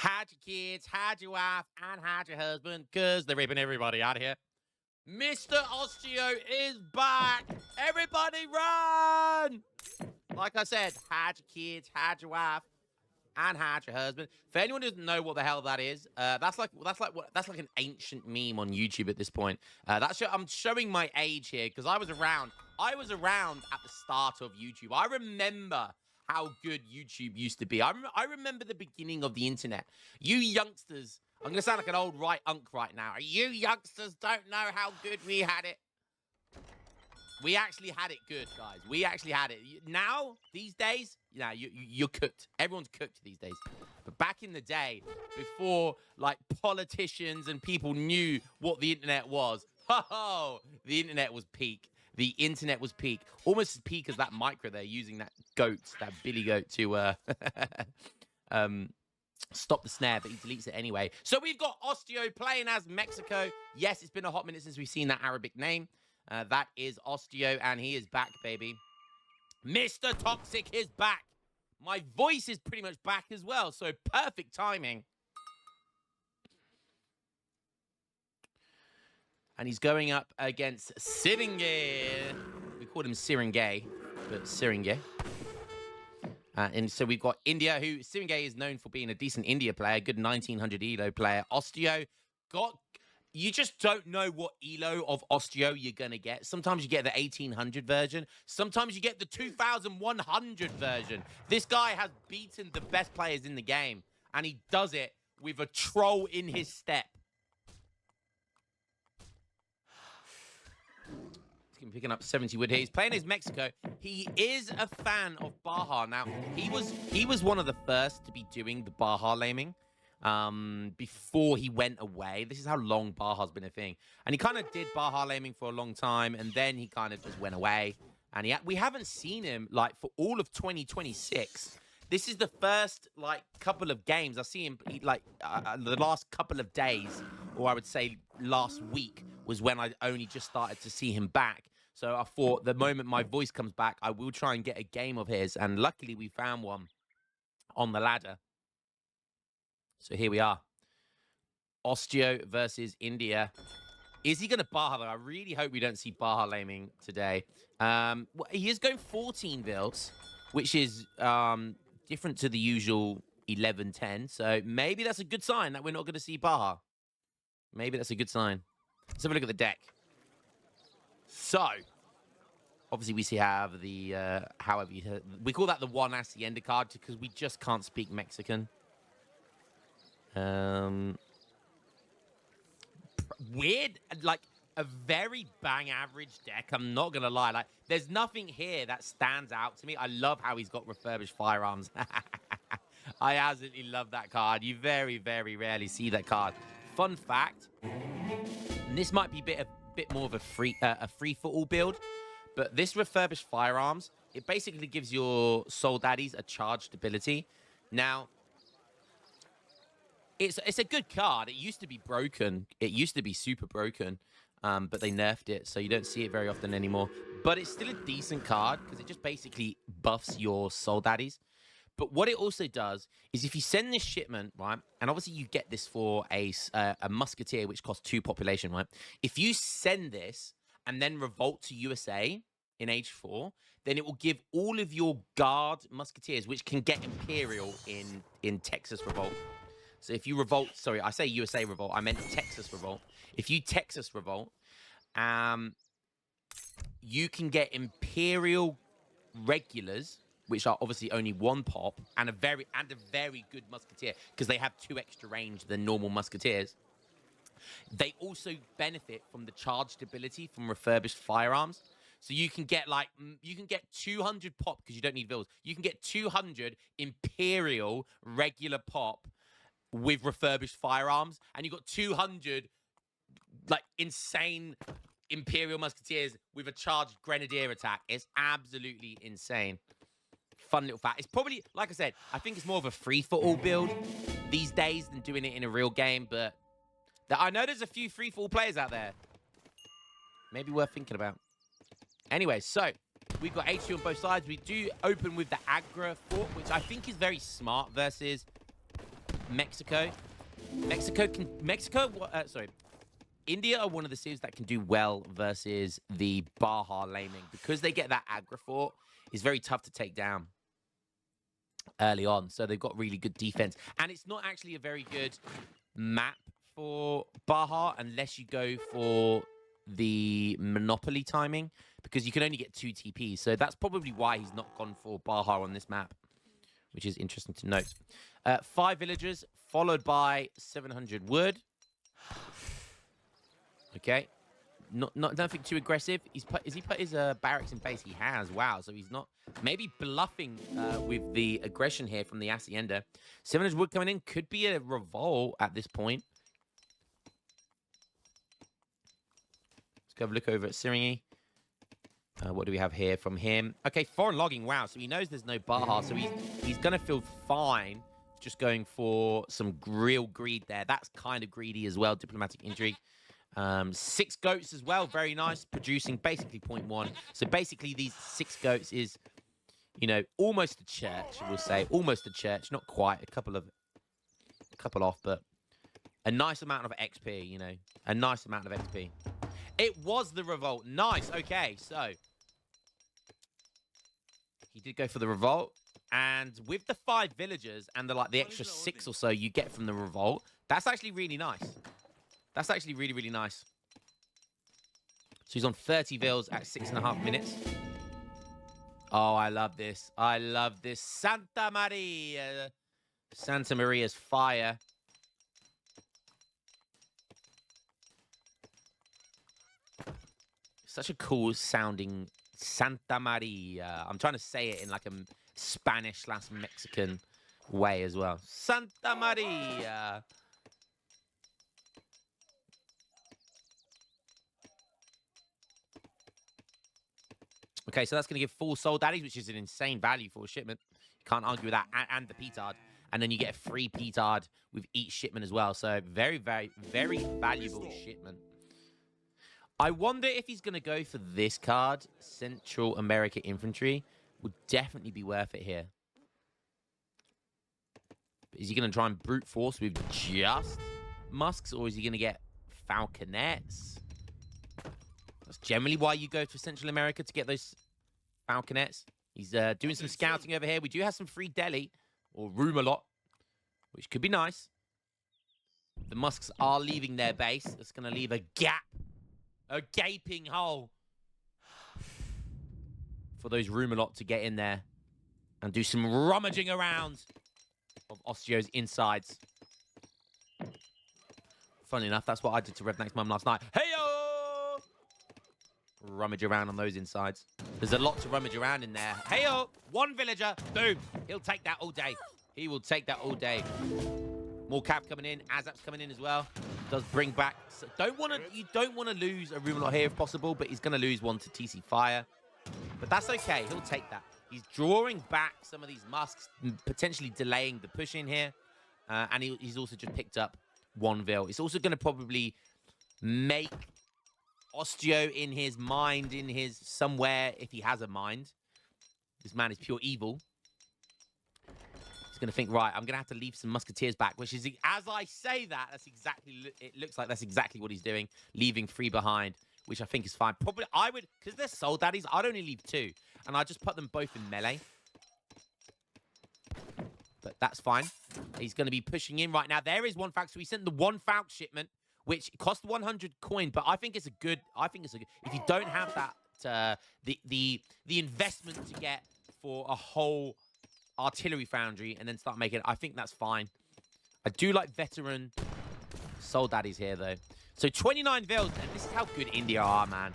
hide your kids, hide your wife, and hide your husband, because they're ripping everybody out of here. Mr. Osteo is back. Everybody run! Like I said, hide your kids, hide your wife, and hide your husband. For anyone who doesn't know what the hell that is, that's like an ancient meme on YouTube at this point. I'm showing my age here because I was around. I was around at the start of YouTube. I remember how good YouTube used to be. I remember the beginning of the internet. You youngsters, I'm gonna sound like an old right unk right now. You youngsters don't know how good we had it. We actually had it good, guys. We actually had it. Now, these days, you're cooked. Everyone's cooked these days. But back in the day, before, like, politicians and people knew what the internet was, the internet was peak. The internet was peak. Almost as peak as that micro they're using, that billy goat, to stop the snare, but he deletes it anyway. So we've got Osteo playing as Mexico. Yes, it's been a hot minute since we've seen that Arabic name. That is Osteo, and he is back, baby. Mr. Toxic is back. My voice is pretty much back as well, so perfect timing. And he's going up against Siringe. We called him Siringe, but Siringe. And so we've got India, who Siringe is known for being a decent India player, good 1900 ELO player. Osteo you just don't know what ELO of Osteo you're going to get. Sometimes you get the 1800 version. Sometimes you get the 2100 version. This guy has beaten the best players in the game, and he does it with a troll in his step. He's picking up 70 wood here. He's playing as Mexico. He is a fan of Baja. Now, he was one of the first to be doing the Baja laming. Before he went away. This is how long Baja's been a thing. And he kind of did Baja laming for a long time, and then he kind of just went away. And we haven't seen him, like, for all of 2026. This is the first, like, couple of games. I see him, the last couple of days, or I would say last week, was when I only just started to see him back. So I thought the moment my voice comes back, I will try and get a game of his. And luckily we found one on the ladder. So here we are. Osteo versus India. Is he going to Baja, though? I really hope we don't see Baja laming today. Well, he is going 14 builds, which is different to the usual 11-10. So maybe that's a good sign that we're not going to see Baja. Maybe that's a good sign. Let's have a look at the deck. So, obviously, we have the, we call that the one Hacienda card because we just can't speak Mexican. Weird, like a very bang average deck. I'm not gonna lie, like there's nothing here that stands out to me. I love how he's got refurbished firearms. I absolutely love that card. You very, very rarely see that card. Fun fact, and this might be a bit more of a free for all build, but this refurbished firearms, it basically gives your soul daddies a charged ability. Now, it's a good card. It used to be broken. It used to be super broken, but they nerfed it, so you don't see it very often anymore. But it's still a decent card because it just basically buffs your soul daddies. But what it also does is if you send this shipment, right, and obviously you get this for a musketeer, which costs 2 population, right? If you send this and then revolt to USA in Age 4, then it will give all of your guard musketeers, which can get Imperial in Texas Revolt. So if you revolt, sorry, I say USA Revolt, I meant Texas Revolt. If you Texas Revolt, you can get Imperial regulars, which are obviously only 1 pop, and a very good musketeer, because they have 2 extra range than normal musketeers. They also benefit from the charged ability from refurbished firearms. So you can get 200 pop, because you don't need bills. You can get 200 Imperial regular pop with refurbished firearms, and you've got 200 like insane Imperial musketeers with a charged grenadier attack. It's absolutely insane. Fun little fact. It's probably, like I said, I think it's more of a free-for-all build these days than doing it in a real game, but I know there's a few free-for-all players out there. Maybe worth thinking about. Anyway, so we've got HQ on both sides. We do open with the Agra fort, which I think is very smart versus Mexico. Sorry. India are one of the civs that can do well versus the Baja laming. Because they get that aggro fort, it's very tough to take down early on. So they've got really good defense. And it's not actually a very good map for Baja unless you go for the Monopoly timing, because you can only get 2 TPs. So that's probably why he's not gone for Baja on this map, which is interesting to note. 5 villagers, followed by 700 wood. Okay. Nothing too aggressive. Has he put his barracks in base? He has. Wow. So he's not maybe bluffing with the aggression here from the Hacienda. 700 wood coming in. Could be a revolt at this point. Let's go have a look over at Syringy. What do we have here from him? Okay, foreign logging. Wow. So he knows there's no Baja. So he's going to feel fine just going for some real greed there. That's kind of greedy as well. Diplomatic intrigue. 6 goats as well. Very nice. Producing basically 0.1. So basically these 6 goats is, you know, almost a church, we'll say. Almost a church. Not quite. A couple off, but a nice amount of XP, you know. A nice amount of XP. It was the revolt. Nice. Okay, so he did go for the revolt. And with the 5 villagers and the extra 6 or so you get from the revolt, that's actually really nice. That's actually really, really nice. So he's on 30 vils at 6.5 minutes. Oh, I love this. I love this. Santa Maria. Santa Maria's fire. Such a cool sounding Santa Maria. I'm trying to say it in like a Spanish/Mexican way as well. Santa Maria. Okay, so that's going to give 4 soul daddies, which is an insane value for a shipment. You can't argue with that. And the petard. And then you get a free petard with each shipment as well. So very, very, very valuable shipment. I wonder if he's going to go for this card. Central America Infantry would definitely be worth it here. But is he going to try and brute force with just musks? Or is he going to get falconets? That's generally why you go to Central America, to get those falconets. He's doing some scouting over here. We do have some free deli, or room a lot, which could be nice. The musks are leaving their base. It's going to leave a gap, a gaping hole for those room a lot to get in there and do some rummaging around of Ostio's insides. Funny enough, that's what I did to Redneck's mum last night. Hey-yo! Rummage around on those insides. There's a lot to rummage around in there. Hey-yo! 1 villager. Boom. He'll take that all day. He will take that all day. More cap coming in. Azap's coming in as well. Does bring back... So you don't want to lose a room lot here if possible, but he's going to lose 1 to TC Fire. But that's okay. He'll take that. He's drawing back some of these musks, potentially delaying the push in here. And he's also just picked up 1 vil. It's also going to probably make Ostio in his mind, somewhere, if he has a mind. This man is pure evil. He's going to think, right, I'm going to have to leave some musketeers back, which is, as I say that, it looks like that's exactly what he's doing, leaving 3 behind, which I think is fine. Probably, I would, because they're soul daddies, I'd only leave 2, and I'd just put them both in melee. But that's fine. He's going to be pushing in right now. There is 1 falc, so he sent the 1 falc shipment, which cost 100 coin, but I think it's a good, if you don't have that, the investment to get for a whole artillery foundry and then start making it, I think that's fine. I do like veteran soul daddies here, though. So 29 vils, and this is how good India are, man.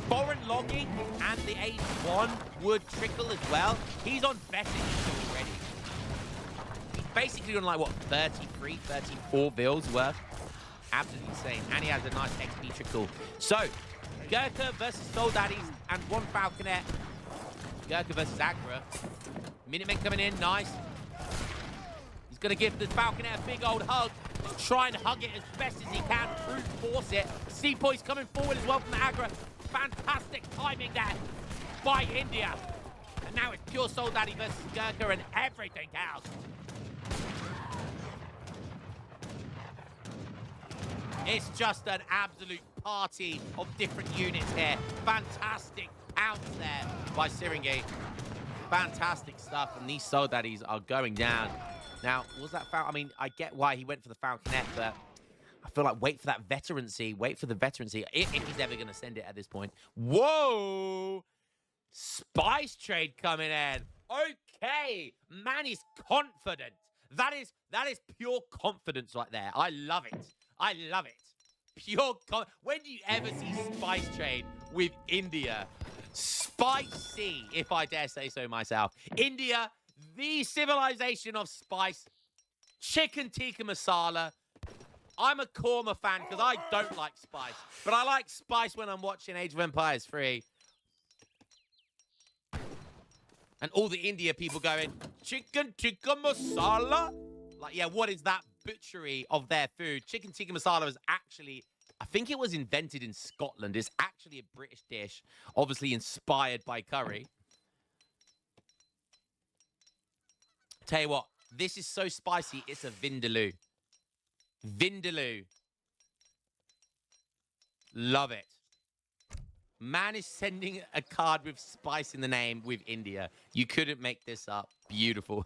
Foreign logging and the age 1 wood trickle as well. He's on vetting already. He's basically on like, what, 33, 34 vils worth. Absolutely insane. And he has a nice XP trickle. So, Gurkha versus Soul Daddies and 1 Falconet. Gurkha versus Agra. Minutemen coming in. Nice. He's going to give the Falconet a big old hug. Just try and hug it as best as he can. Brute force it. Sepoy's coming forward as well from the Agra. Fantastic timing there by India. And now it's pure Soul Daddy versus Gurkha and everything else. It's just an absolute party of different units here. Fantastic pounce there by Syringate. Fantastic stuff, and these Soldaddies are going down. Now, was that foul? I mean, I get why he went for the Falconet, but I feel like wait for that veterancy. Wait for the veterancy if he's ever going to send it at this point. Whoa! Spice trade coming in. Okay, man is confident. That is pure confidence right there. I love it. I love it. When do you ever see spice trade with India? Spicy, if I dare say so myself. India, the civilization of spice. Chicken tikka masala. I'm a korma fan because I don't like spice. But I like spice when I'm watching Age of Empires 3. And all the India people going, chicken tikka masala? Like, yeah, what is that butchery of their food? Chicken tikka masala is actually, I think it was invented in Scotland. It's actually a British dish, obviously inspired by curry. Tell you what, this is so spicy, it's a vindaloo. Vindaloo. Love it. Man is sending a card with spice in the name with India. You couldn't make this up. Beautiful.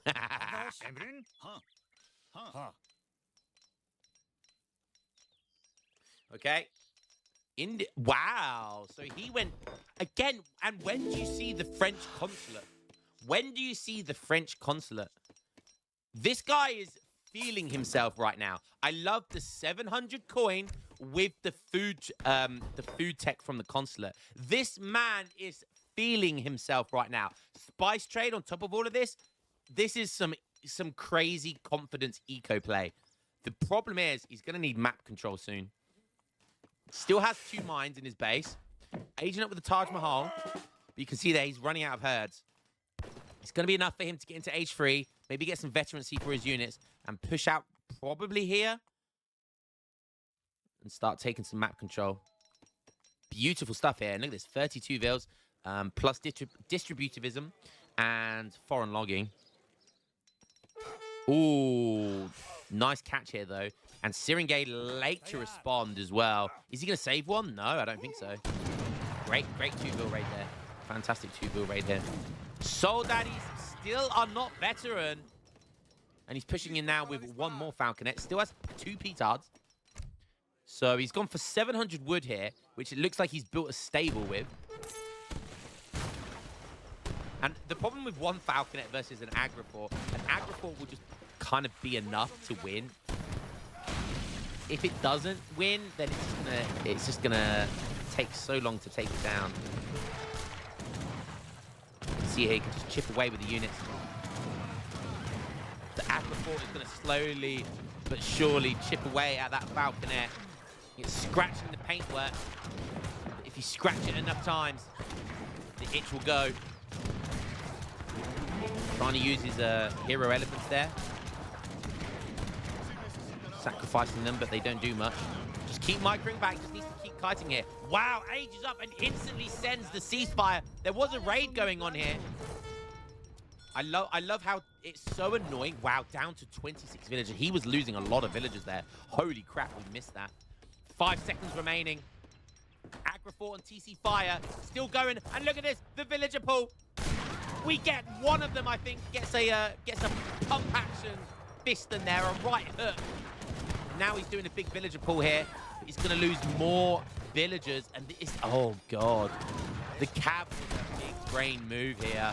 Okay. Wow. So he went again. And when do you see the French consulate? When do you see the French consulate? This guy is feeling himself right now. I love the 700 coin with the food tech from the consulate. This man is feeling himself right now. Spice trade on top of all of this. This is some crazy confidence eco play. The problem is he's going to need map control soon. Still has 2 mines in his base. Aging up with the Taj Mahal. But you can see there he's running out of herds. It's going to be enough for him to get into H3. Maybe get some veterancy for his units. And push out probably here. And start taking some map control. Beautiful stuff here. And look at this. 32 vils. Plus distributivism. And foreign logging. Ooh. Nice catch here, though. And Syringate late to respond as well. Is he going to save one? No, I don't think so. Great 2-bill raid there. Fantastic 2-bill raid here. Soldaddies still are not veteran. And he's pushing in now with 1 more Falconet. Still has 2 petards. So he's gone for 700 wood here, which it looks like he's built a stable with. And the problem with 1 Falconet versus an Agrifort will just kind of be enough to win. If it doesn't win, then it's just gonna take so long to take it down. See here, he can just chip away with the units. The Agrifort is gonna slowly but surely chip away at that Falconet. It's scratching the paintwork. If you scratch it enough times, the itch will go. Trying to use his hero elephants there. Sacrificing them, but they don't do much. Just keep microing back. Just needs to keep kiting here. Wow, ages up and instantly sends the ceasefire. There was a raid going on here. I love how it's so annoying. Wow, down to 26 villagers. He was losing a lot of villagers there. Holy crap, we missed that. 5 seconds remaining. Agrifort and TC Fire still going. And look at this, the villager pull. We get one of them, I think, gets a pump action fist in there, a right hook. Now he's doing a big villager pull here. He's going to lose more villagers. And this, oh, God. The cab was a big brain move here.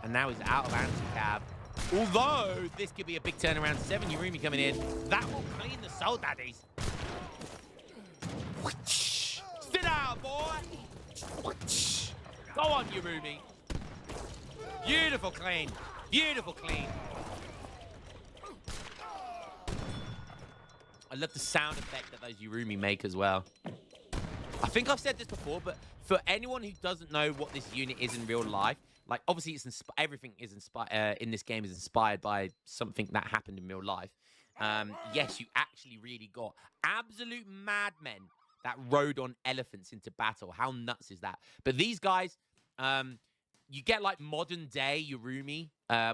And now he's out of anti-cab. Although, this could be a big turnaround. 7 Yurumi coming in. That will clean the Soldaddies. Sit down, boy. Go on, Yurumi. Beautiful clean. Beautiful clean. I love the sound effect that those Yurumi make as well. I think I've said this before, but for anyone who doesn't know what this unit is in real life, like obviously it's everything is inspired in this game is inspired by something that happened in real life. Yes, you actually really got absolute madmen that rode on elephants into battle. How nuts is that? But these guys, you get like modern day Yurumi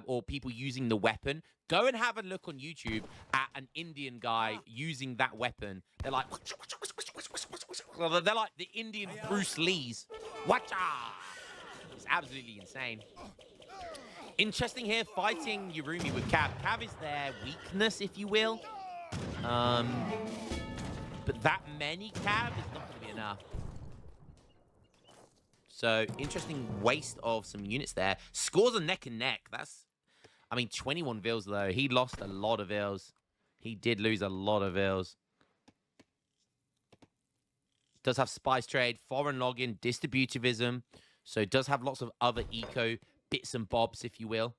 or people using the weapon. Go and have a look on YouTube at an Indian guy using that weapon. They're like, they're like the Indian Bruce Lee's. Watcha! It's absolutely insane. Interesting here, fighting Yurumi with Cav. Cav is their weakness, if you will. But that many Cav is not going to be enough. So, interesting waste of some units there. Scores are neck and neck. That's, I mean, 21 vills, though. He lost a lot of vills. He did lose a lot of vills. Does have spice trade, foreign login, distributivism. So, it does have lots of other eco bits and bobs, if you will.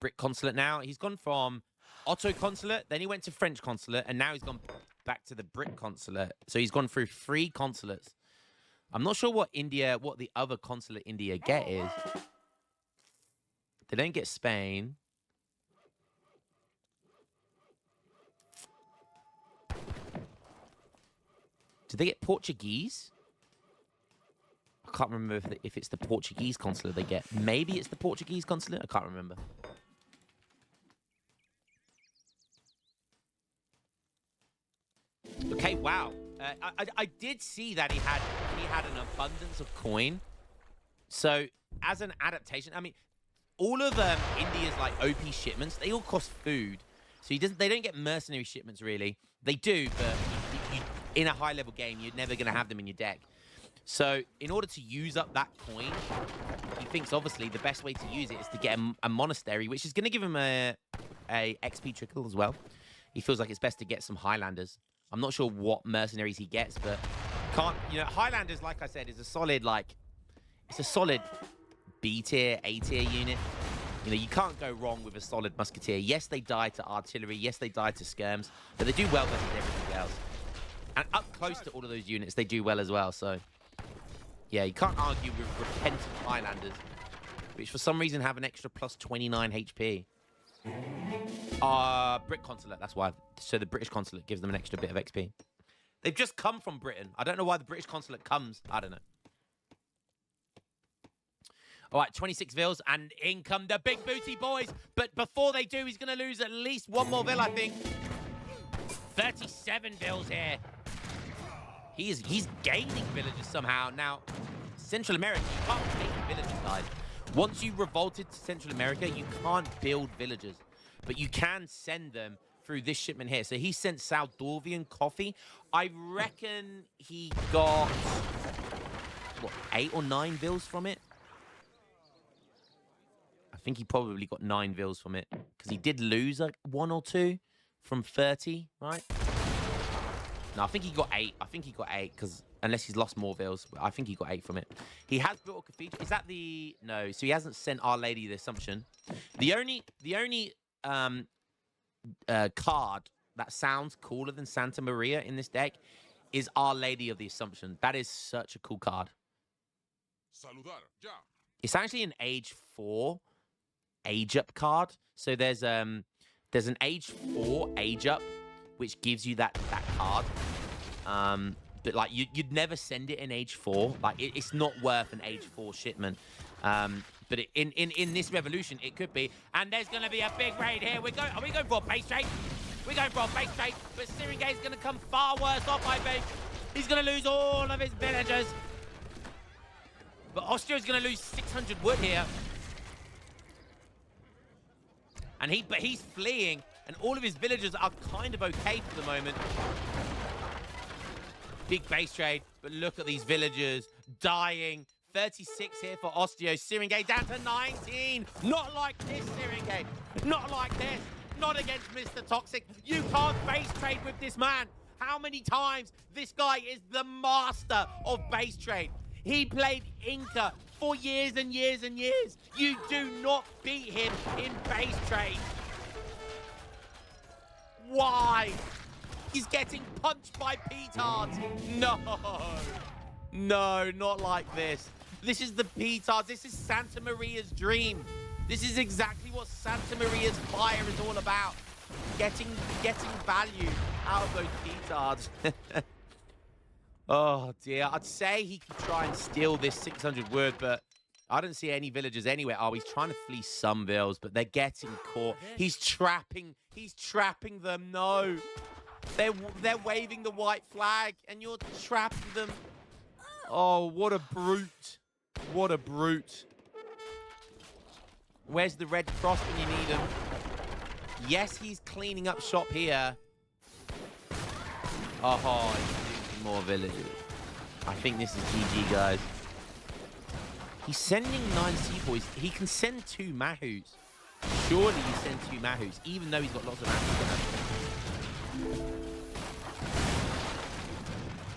Brit consulate now. He's gone from Otto consulate, then he went to French consulate, and now he's gone back to the Brit consulate. So he's gone through 3 consulates. I'm not sure what the other consulate India get is. They don't get Spain. Do they get Portuguese? I can't remember if it's the Portuguese consulate they get. Maybe it's the Portuguese consulate. I can't remember. Okay, wow. I did see that he had an abundance of coin. So as an adaptation, I mean, all of India's like OP shipments, they all cost food. So they don't get mercenary shipments really. They do, but in a high level game, you're never going to have them in your deck. So in order to use up that coin, he thinks obviously the best way to use it is to get a monastery, which is going to give him a XP trickle as well. He feels like it's best to get some Highlanders. I'm not sure what mercenaries he gets, but Highlanders, like I said, is a solid, it's a solid B tier, A tier unit. You know, you can't go wrong with a solid musketeer. Yes, they die to artillery. Yes, they die to skirms, but they do well versus everything else. And up close to all of those units, they do well as well. So, yeah, you can't argue with repentant Highlanders, which for some reason have an extra plus 29 HP. Brit consulate, that's why. So the British consulate gives them an extra bit of XP. They've just come from Britain. I don't know why the British consulate comes. I don't know. All right, 26 vills, and in come the big booty boys. But before they do, he's going to lose at least one more vill, I think. 37 vills here. He's gaining villages somehow. Now, Central America, you can't take villages, guys. Once you revolted to Central America, you can't build villages. But you can send them through this shipment here. So he sent Saldovian coffee. I reckon he got, what, 8 or 9 vills from it? I think he probably got 9 vills from it. Because he did lose like 1 or 2 from 30, right? No, I think he got 8. I think he got 8 because unless he's lost more vills, I think he got 8 from it. He has built a cathedral. Is that the... No, so he hasn't sent Our Lady the Assumption. The only card that sounds cooler than Santa Maria in this deck is Our Lady of the Assumption. That is such a cool card. It's actually an Age 4 Age Up card. So there's an Age 4 Age Up which gives you that card. But like you'd never send it in Age 4. Like it's not worth an Age 4 shipment. But in this revolution, it could be. And there's going to be a big raid here. Are we going for a base trade? We're going for a base trade. But Syringay's going to come far worse off, I think. He's going to lose all of his villagers. But Austria's going to lose 600 wood here. And he's fleeing. And all of his villagers are kind of okay for the moment. Big base trade. But look at these villagers dying. 36 here for Osteo. Syringay down to 19. Not like this, Syringay. Not like this. Not against Mr. Toxic. You can't base trade with this man. How many times? This guy is the master of base trade. He played Inca for years and years and years. You do not beat him in base trade. Why? He's getting punched by petards. No. No, not like this. This is the petards. This is Santa Maria's dream. This is exactly what Santa Maria's fire is all about. getting value out of those petards. Oh, dear. I'd say he could try and steal this 600 wood, but I don't see any villagers anywhere. Oh, he's trying to fleece some vills, but they're getting caught. He's trapping them. No. They're waving the white flag, and you're trapping them. Oh, what a brute. What a brute. Where's the red cross when you need him? Yes, he's cleaning up shop here. Oh, he's losing more villagers. I think this is GG, guys. He's sending 9 sepoys. He can send 2 Mahus. Surely he sends 2 Mahus, even though he's got lots of Mahus.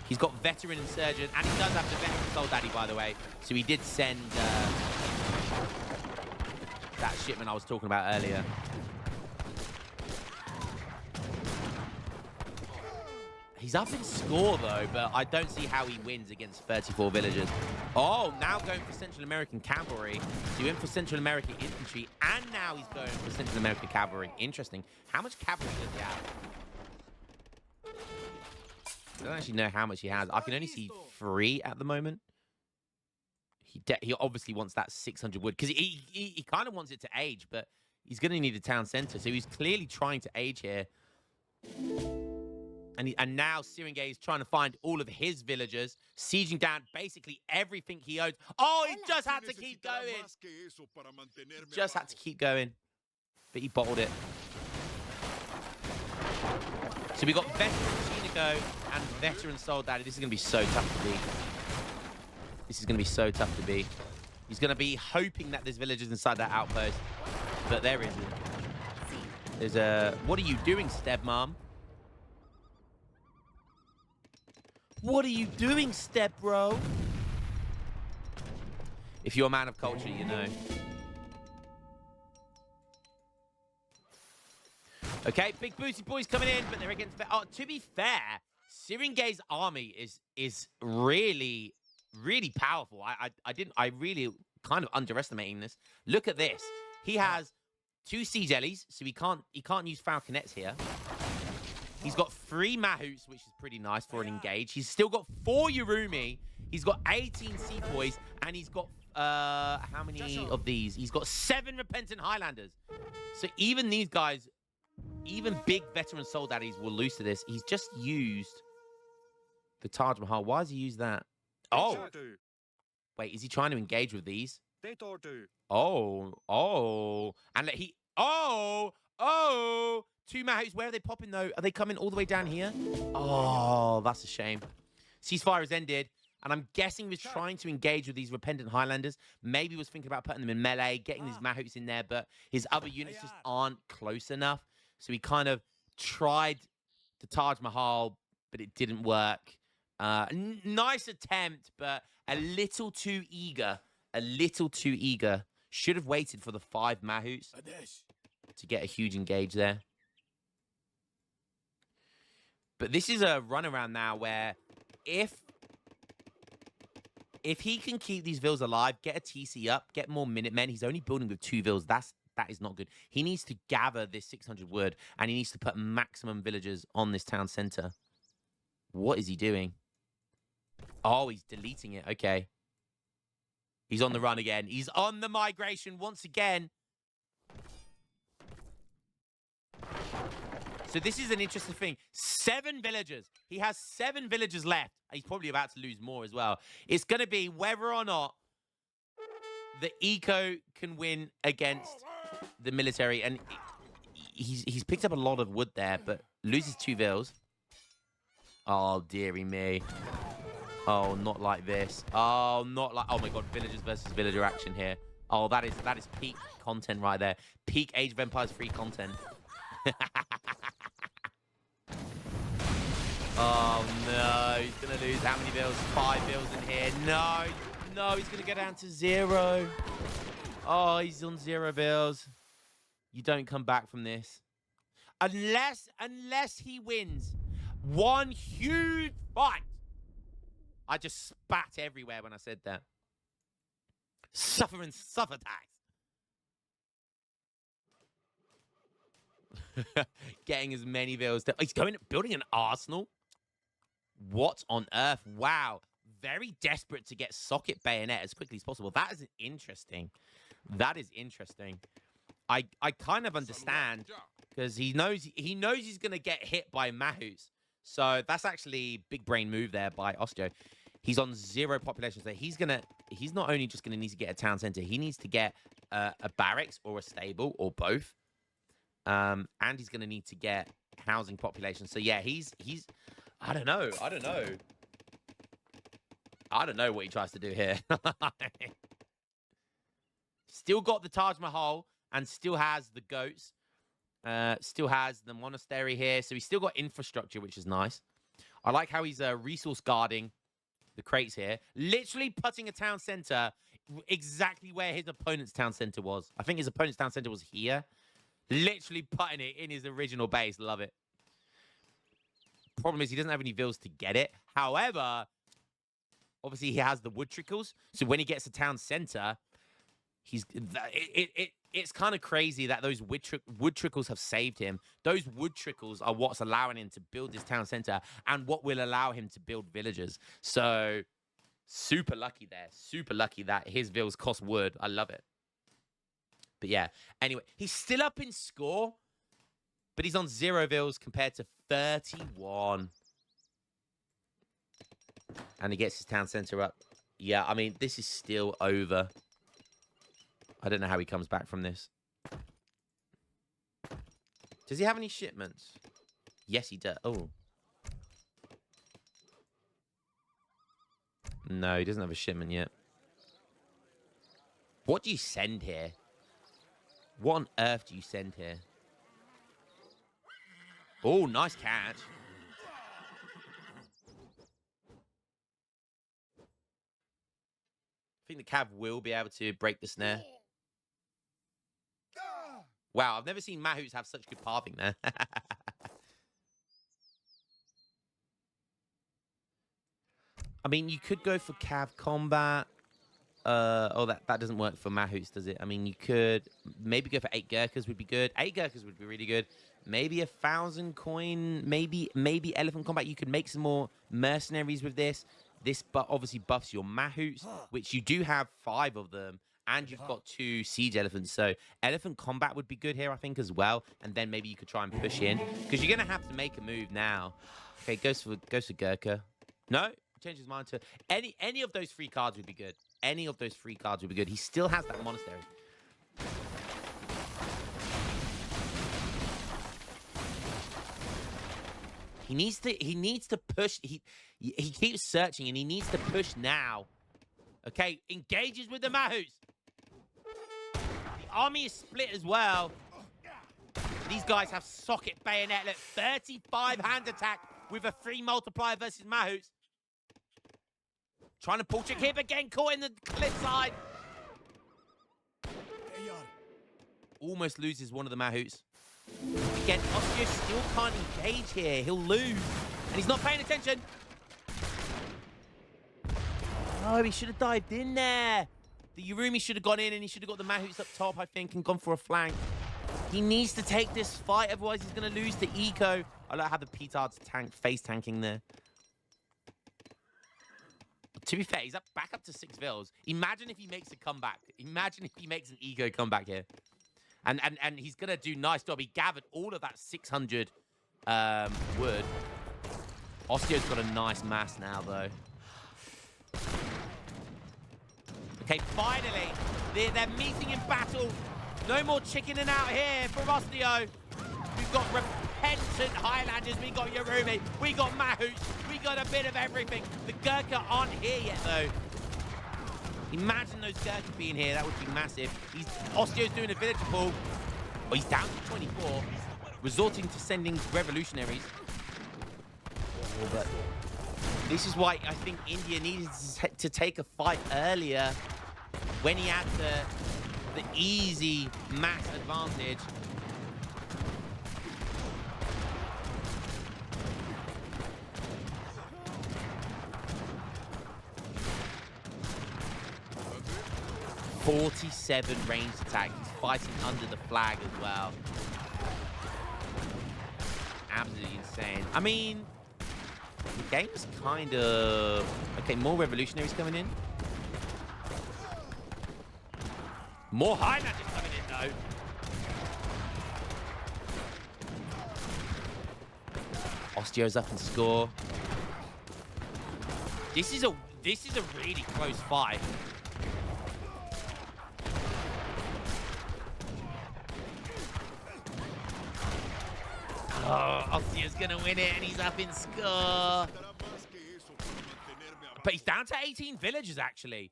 He's got veteran insurgent, and he does have the veteran soul daddy, by the way. So he did send that shipment I was talking about earlier. He's up in score, though, but I don't see how he wins against 34 villagers. Oh, now going for Central American cavalry. So he went for Central American infantry, and now he's going for Central American cavalry. Interesting. How much cavalry does he have? I don't actually know how much he has. I can only see 3 at the moment. He obviously wants that 600 wood, because he kind of wants it to age, but he's going to need a town center. So he's clearly trying to age here. And now Serengei is trying to find all of his villagers, sieging down basically everything he owns. Oh, he just had to keep going. Just had to keep going. But he bottled it. So we got veteran Shiniko and veteran Soul Daddy. This is going to be so tough to beat. This is going to be so tough to beat. He's going to be hoping that there's villagers inside that outpost. But there isn't. There's a... What are you doing, Stepmom? What are you doing, Step Bro? If you're a man of culture, you know. Okay, big booty boys coming in, but they're against... Oh, to be fair, Serengei's army is really, really powerful. I really kind of underestimating this. Look at this. He has 2 siege ellies, so he can't use falconets here. He's got 3 Mahus, which is pretty nice for an engage. He's still got 4 Yurumi. He's got 18 sepoys, and he's got how many of these? He's got 7 repentant Highlanders. So even these guys, even big veteran soul daddies will lose to this. He's just used the Taj Mahal. Why has he used that? Oh, wait, is he trying to engage with these? Oh, and he, oh. 2 Mahus, where are they popping, though? Are they coming all the way down here? Oh, that's a shame. Ceasefire has ended, and I'm guessing he was trying to engage with these repentant Highlanders. Maybe he was thinking about putting them in melee, getting these Mahus in there, but his other units just aren't close enough. So he kind of tried the Taj Mahal, but it didn't work. Nice attempt, but a little too eager. A little too eager. Should have waited for the 5 Mahus to get a huge engage there. But this is a runaround now where if he can keep these vills alive, get a TC up, get more Minutemen, he's only building with 2 vills. That is not good. He needs to gather this 600 wood, and he needs to put maximum villagers on this town center. What is he doing? Oh, he's deleting it. Okay. He's on the run again. He's on the migration once again. So this is an interesting thing. 7 villagers. He has 7 villagers left. He's probably about to lose more as well. It's going to be whether or not the eco can win against the military. And he's picked up a lot of wood there, but loses 2 vills. Oh, dearie me. Oh, not like this. Oh, not like... Oh, my God. Villagers versus villager action here. Oh, that is peak content right there. Peak Age of Empires free content. Oh, no. He's going to lose how many bills? 5 bills in here. No. No, he's going to go down to 0. Oh, he's on 0 bills. You don't come back from this. Unless he wins one huge fight. I just spat everywhere when I said that. Suffer and suffer tax. Getting as many vills. He's building an arsenal. What on earth? Wow. Very desperate to get socket bayonet as quickly as possible. That is interesting. That is interesting. I kind of understand because he knows he's gonna get hit by Mahus. So that's actually big brain move there by Osteo. He's on 0 population, so he's not only just gonna need to get a town center, he needs to get a barracks or a stable or both. And he's gonna need to get housing population. So yeah, he's I don't know what he tries to do here. Still got the Taj Mahal and still has the goats. Still has the monastery here. So he's still got infrastructure, which is nice. I like how he's resource guarding the crates here. Literally putting a town center exactly where his opponent's town center was. I think his opponent's town center was here. Literally putting it in his original base. Love it. Problem is he doesn't have any vills to get it. However, obviously he has the wood trickles. So when he gets a town center, it's kind of crazy that those wood trickles have saved him. Those wood trickles are what's allowing him to build this town center and what will allow him to build villages. So super lucky there. Super lucky that his vills cost wood. I love it. But yeah, anyway, he's still up in score, but he's on 0 vills compared to 31. And he gets his town center up. Yeah, I mean, this is still over. I don't know how he comes back from this. Does he have any shipments? Yes, he does. Oh. No, he doesn't have a shipment yet. What do you send here? What on earth do you send here? Oh, nice catch. I think the Cav will be able to break the snare. Wow, I've never seen Mahus have such good pathing there. I mean, you could go for Cav combat. Oh, that doesn't work for Mahus, does it? I mean, you could maybe go for 8 Gurkhas would be good. 8 Gurkhas would be really good. Maybe 1,000 coin. Maybe elephant combat. You could make some more mercenaries with this. This obviously buffs your Mahus, which you do have 5 of them. And you've got 2 siege elephants. So elephant combat would be good here, I think, as well. And then maybe you could try and push in. Because you're going to have to make a move now. Okay, goes for Gurkha. No? Change his mind to... Any of those 3 cards would be good. Any of those 3 cards would be good. He still has that monastery. He needs to push. He keeps searching and he needs to push now. Okay, engages with the Mahus. The army is split as well. These guys have socket bayonet. Look, 35 hand attack with a 3 multiplier versus Mahus. Trying to pull trick here, but getting caught in the cliffside. Almost loses one of the Mahus. Again, Osteo still can't engage here. He'll lose. And he's not paying attention. Oh, he should have dived in there. The Yurumi should have gone in and he should have got the Mahus up top, I think, and gone for a flank. He needs to take this fight, otherwise he's going to lose to Eco. I like how the Petard's face tanking there. To be fair, he's back up to 6 vills. Imagine if he makes a comeback. Imagine if he makes an Eco comeback here. And he's going to do nice job. He gathered all of that 600 wood. Osteo's got a nice mass now, though. Okay, finally, they're meeting in battle. No more chickening out here from Osteo. We've got repentant Highlanders. We got Yurumi. We got Mahus. We got a bit of everything. The Gurkha aren't here yet, though. Imagine those Gurkha being here. That would be massive. Osteo's doing a village pull. Oh, he's down to 24. Resorting to sending revolutionaries. Oh, but this is why I think India needed to take a fight earlier when he had the easy mass advantage. .47 ranged attack. He's fighting under the flag as well. absolutely insane. I mean, the game's kind of... Okay, more revolutionaries coming in. More Highlanders coming in, though. Ostio's up and score. This is a really close fight. Oh, Ostio's gonna win it, and he's up in score. But he's down to 18 villagers, actually.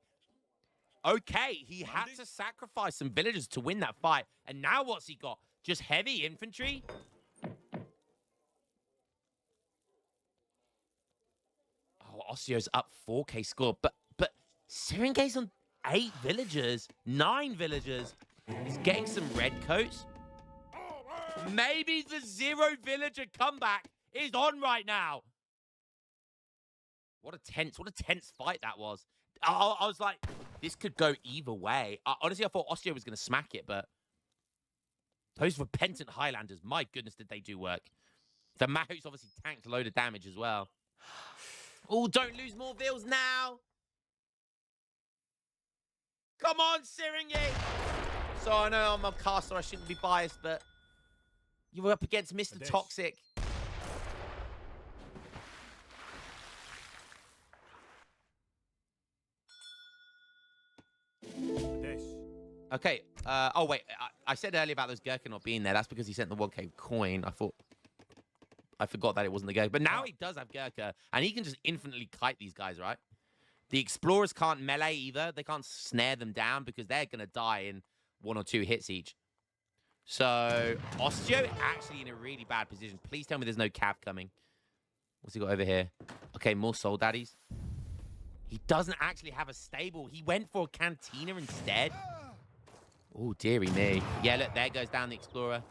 Okay, he had to sacrifice some villagers to win that fight. And now what's he got? Just heavy infantry? Oh, Ostio's up 4K score. But Serenge's on 8 villagers, 9 villagers. He's getting some red coats. Maybe the 0 villager comeback is on right now. What a tense fight that was. I was like, this could go either way. Honestly, I thought Ostio was going to smack it, but those repentant Highlanders, my goodness, did they do work. The Mahouts obviously tanked a load of damage as well. Oh, don't lose more vills now. Come on, Serenge. So I know I'm a caster, I shouldn't be biased, but you were up against Mr. Toxic. Okay. Oh, wait. I said earlier about those Gurkha not being there. That's because he sent the 1K coin. I forgot that it wasn't the Gurkha. But now he does have Gurkha, and he can just infinitely kite these guys, right? The Explorers can't melee either. They can't snare them down because they're going to die in 1 or 2 hits each. So, Ostio actually in a really bad position. Please tell me there's no cav coming. What's he got over here? Okay, more Soul Daddies. He doesn't actually have a stable. He went for a Cantina instead. Oh, dearie me. Yeah, look, there goes down the Explorer.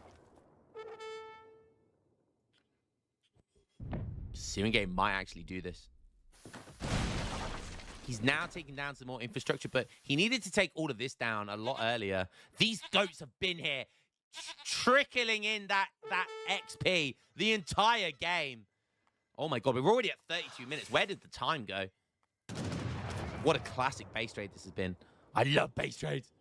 Serenge might actually do this. He's now taking down some more infrastructure, but he needed to take all of this down a lot earlier. These goats have been here, trickling in that XP the entire game. Oh my God, we're already at 32 minutes. Where did the time go? What a classic base trade this has been. I love base trades.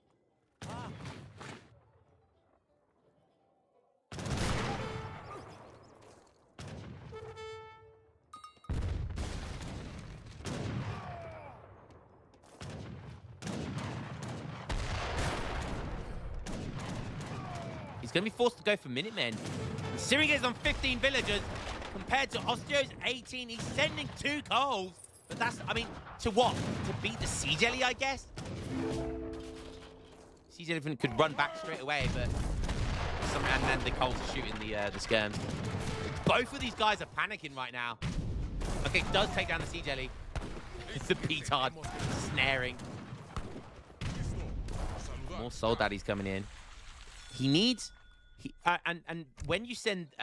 He's going to be forced to go for Minutemen. Serenge's on 15 villagers compared to Ostio's 18. He's sending 2 coals. But that's, I mean, to what? To beat the Siege Ellie, I guess? Siege Elephant could run back straight away, but... and then the coals are shooting the skirms. Both of these guys are panicking right now. Okay, does take down the Siege Ellie. The petard snaring. More Soul Daddies coming in. He needs... and when you send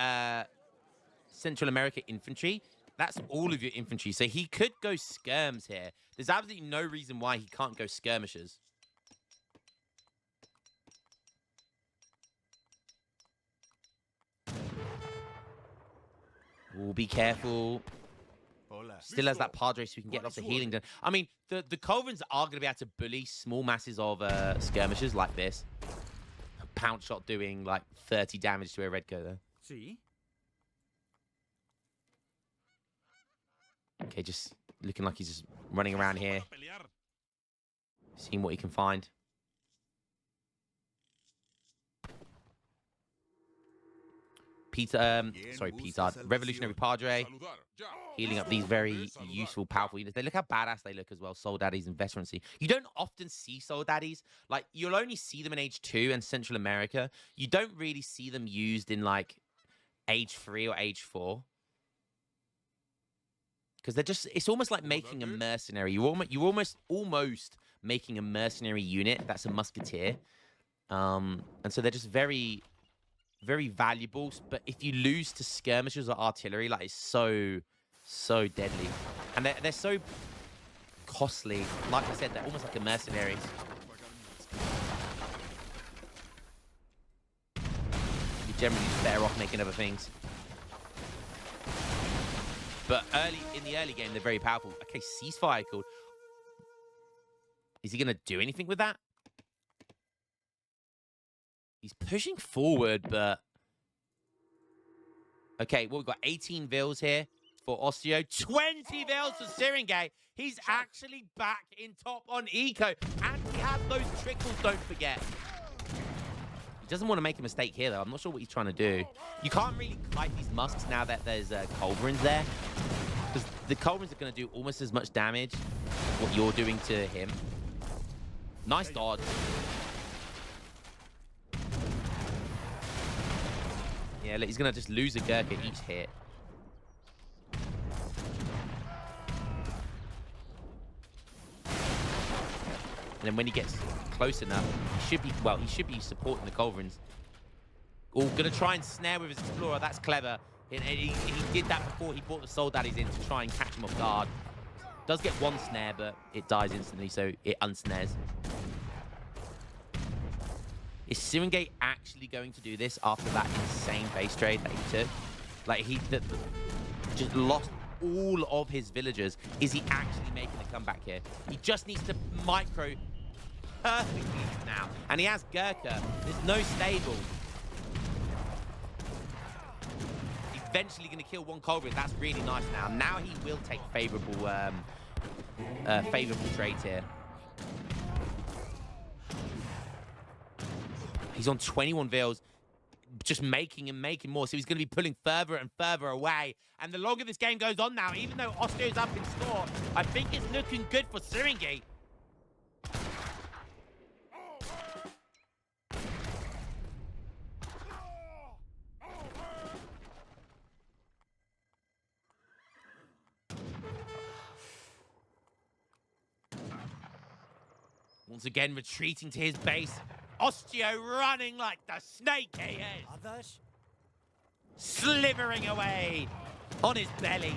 Central America infantry, that's all of your infantry. So he could go skirms here. There's absolutely no reason why he can't go skirmishes. Oh, be careful. Still has that Padre so we can get lots of healing done. I mean, the Culverins are going to be able to bully small masses of skirmishes like this. A pound shot doing like 30 damage to a Redco there. See? Okay, just looking like he's just running around here. Seeing what he can find. Revolutionary Padre. Healing up these very useful, powerful units. They look how badass they look as well. Soul Daddies and Veterancy. You don't often see Soul Daddies. Like, you'll only see them in Age 2 and Central America. You don't really see them used in, like, Age 3 or Age 4. Because they're just, it's almost like making a mercenary. You're almost making a mercenary unit that's a musketeer. And so they're just very, very valuable. But if you lose to skirmishers or artillery, like, it's so deadly. And they're so costly. Like I said, they're almost like a mercenary. You're generally better off making other things. But in the early game, they're very powerful. Okay, ceasefire called. Is he going to do anything with that? He's pushing forward, but... Okay, well, we've got 18 Vils here for Osteo. 20 Vils for Syringay. He's actually back in top on Eco. And he has those trickles, don't forget. He doesn't want to make a mistake here, though. I'm not sure what he's trying to do. You can't really kite these musks now that there's culverins there. Because the culverins are going to do almost as much damage as what you're doing to him. Nice dodge. Yeah, look, he's going to just lose a Gurkha each hit. And then when he gets close enough, he should be supporting the culverins. Oh, going to try and snare with his Explorer. That's clever. And he did that before he brought the Soul Daddies in to try and catch him off guard. Does get one snare, but it dies instantly, so it unsnares. Is Syringay actually going to do this after that insane base trade that he took? Like, he just lost all of his villagers. Is he actually making a comeback here? He just needs to micro perfectly now. And he has Gurkha. There's no stable. Eventually going to kill one culverin. That's really nice now. Now he will take favorable trades here. He's on 21 Vils, just making and making more. So he's going to be pulling further and further away. And the longer this game goes on now, even though Osteo's up in score, I think it's looking good for Syringay. Once again, retreating to his base. Osteo running like the snake he is. Slithering away on his belly.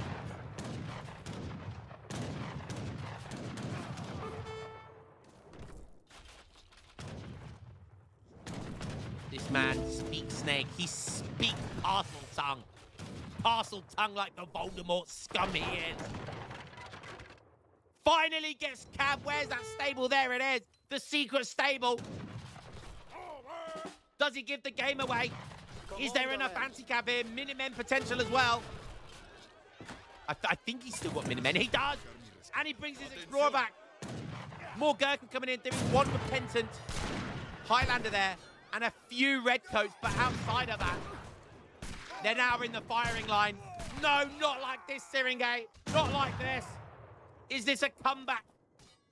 This man speaks snake. He speaks parcel tongue. Parcel tongue like the Voldemort scum he is. Finally gets Cab. Where's that stable? There it is. The secret stable. Does he give the game away? Is there enough anti-cab here? Minutemen potential as well. I think he's still got Minutemen. He does. And he brings his Explorer back. More Gurkha coming in. There is one Repentant Highlander there. And a few Redcoats. But outside of that, they're now in the firing line. No, not like this, Syringay. Not like this. Is this a comeback?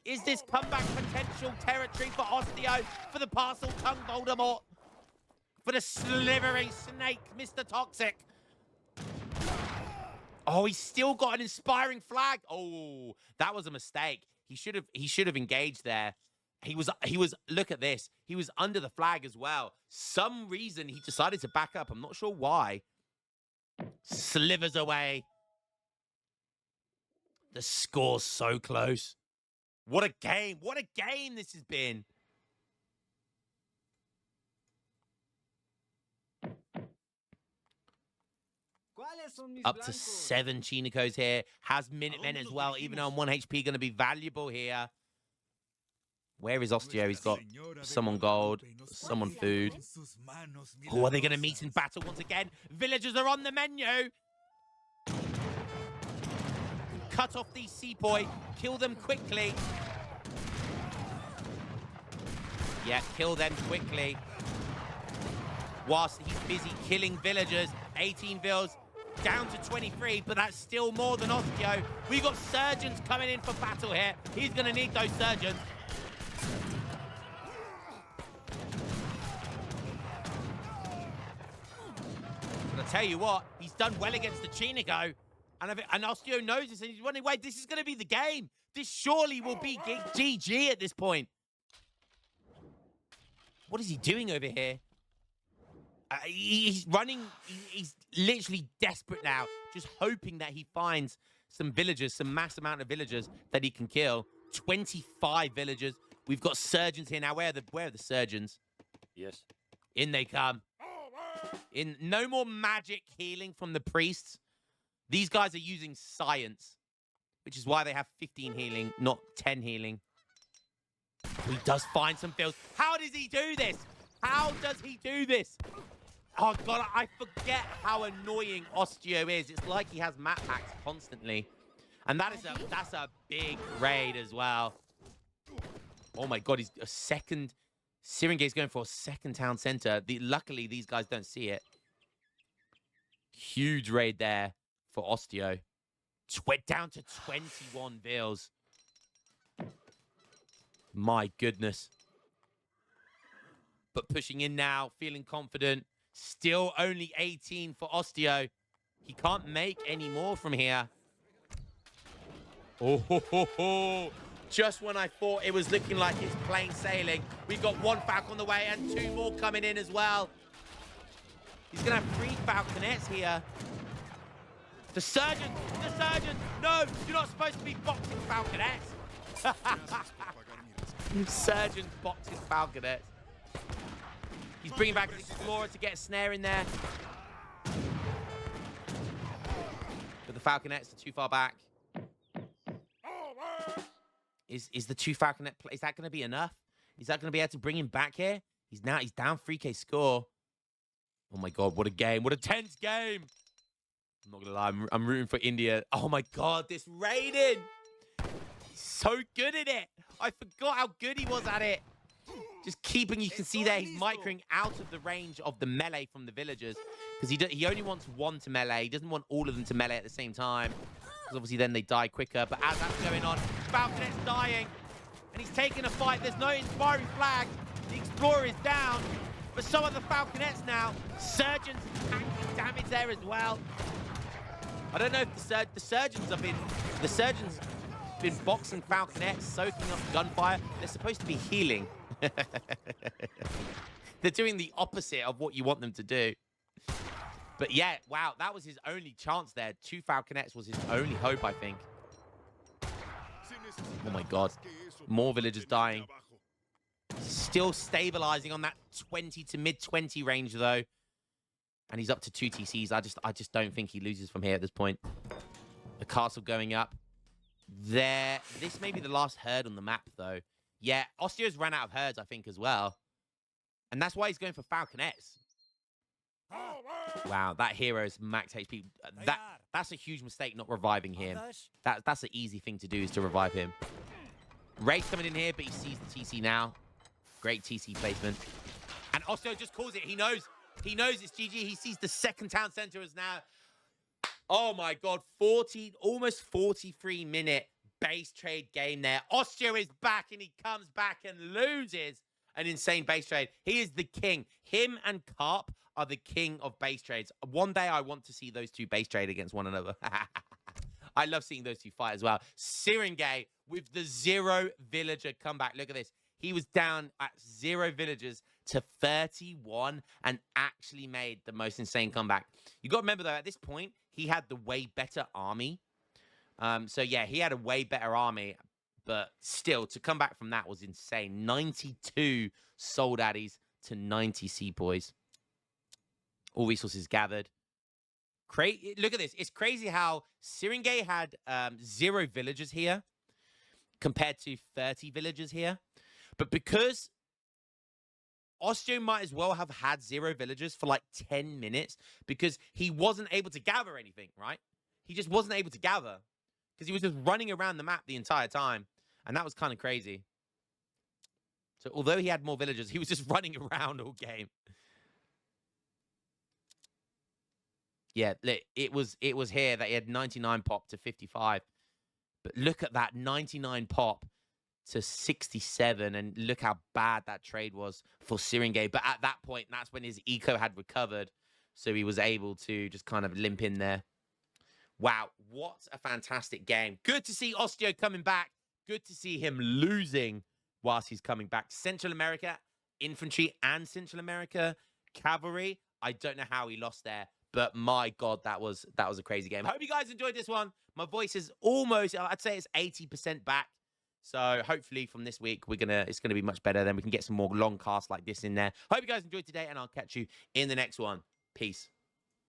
Is this comeback potential territory for Osteo? For the parcel tongue Voldemort? For the slithering snake, Mr. Toxic? Oh, he's still got an inspiring flag. Oh, that was a mistake. He should have engaged there. He was look at this. He was under the flag as well. Some reason he decided to back up. I'm not sure why. Slithers away. The score's so close. What a game. What a game this has been. Up to 7 Chinicos here. Has Minutemen as well, even though on 1 HP going to be valuable here. Where is Osteo? He's got some on gold, some on food. Oh, are they going to meet in battle once again? Villagers are on the menu. Cut off these Sepoy. Kill them quickly. Yeah, kill them quickly. Whilst he's busy killing villagers. 18 Vils. Down to 23, but that's still more than Osteo. We've got surgeons coming in for battle here. He's going to need those surgeons. But I tell you what, he's done well against the Chinico. And Osteo knows this, and he's wondering, wait, this is going to be the game. This surely will be GG at this point. What is he doing over here? He's running. He's literally desperate now, just hoping that he finds some villagers, some mass amount of villagers that he can kill. 25 villagers. We've got surgeons here now. Where are the surgeons? Yes. In they come. In no more magic healing from the priests. These guys are using science, which is why they have 15 healing, not 10 healing. He does find some fills. How does he do this? How does he do this? Oh, God, I forget how annoying Osteo is. It's like he has map hacks constantly. And that's a big raid as well. Oh, my God, he's a second. Syringe's going for a second town center. Luckily, these guys don't see it. Huge raid there for Osteo. Down to 21 vills. My goodness. But pushing in now, feeling confident. Still only 18 for Osteo. He can't make any more from here. Oh, ho, ho, ho. Just when I thought it was looking like it's plain sailing, we've got one Falcon on the way and two more coming in as well. He's going to have 3 Falconets here. The Surgeon! No, you're not supposed to be boxing Falconets. Surgeon's boxing Falconets. He's bringing back an Explorer to get a snare in there. But the Falconets are too far back. Is the 2 Falconet play? Is that going to be enough? Is that going to be able to bring him back here? He's down 3K score. Oh my God, what a game. What a tense game. I'm not going to lie, I'm rooting for India. Oh my God, this Raiden. He's so good at it. I forgot how good he was at it. Just keeping, you can see there, he's microing out of the range of the melee from the villagers. Because he only wants one to melee. He doesn't want all of them to melee at the same time. Because obviously then they die quicker. But as that's going on, Falconet's dying. And he's taking a fight. There's no inspiring flag. The Explorer is down. But so are the Falconets now. Surgeons tanking damage there as well. I don't know if the Surgeons have been... The Surgeons been boxing Falconets, soaking up gunfire. They're supposed to be healing. They're doing the opposite of what you want them to do. But yeah, wow, that was his only chance there. 2 Falconets was his only hope, I think. Oh my God. More villagers dying. Still stabilizing on that 20 to mid-20 range, though. And he's up to 2 TCs. I just don't think he loses from here at this point. The castle going up. There. This may be the last herd on the map, though. Yeah, Osteo's ran out of herds, I think, as well. And that's why he's going for Falconets. Wow, that hero's max HP. That's a huge mistake not reviving him. That's an easy thing to do, is to revive him. Ray's coming in here, but he sees the TC now. Great TC placement. And Osteo just calls it. He knows. He knows it's GG. He sees the second town center as now. Oh my God, almost 43-minute base trade game there. Osteo is back, and he comes back and loses an insane base trade. He is the king. Him and Carp are the king of base trades. One day I want to see those 2 base trade against one another. I love seeing those 2 fight as well. Syringe with the 0 villager comeback. Look at this. He was down at 0 villagers to 31 and actually made the most insane comeback. You got to remember, though, at this point, he had the way better army. So, yeah, he had a way better army. But still, to come back from that was insane. 92 soul daddies to 90 sepoys. All resources gathered. Look at this. It's crazy how Syringe had 0 villagers here compared to 30 villagers here. But because Osteo might as well have had 0 villagers for like 10 minutes because he wasn't able to gather anything, right? He just wasn't able to gather because he was just running around the map the entire time. And that was kind of crazy. So although he had more villagers, he was just running around all game. Yeah, it was here that he had 99 pop to 55. But look at that 99 pop to 67, and look how bad that trade was for Syringe. But at that point, that's when his eco had recovered, so he was able to just kind of limp in there. Wow, what a fantastic game. Good to see Osteo coming back. Good to see him losing whilst he's coming back. Central America, infantry, and Central America cavalry. I don't know how he lost there, but my God, that was a crazy game. Hope you guys enjoyed this one. My voice is almost, I'd say it's 80% back. So hopefully from this week, it's gonna be much better. Then we can get some more long casts like this in there. Hope you guys enjoyed today, and I'll catch you in the next one. Peace.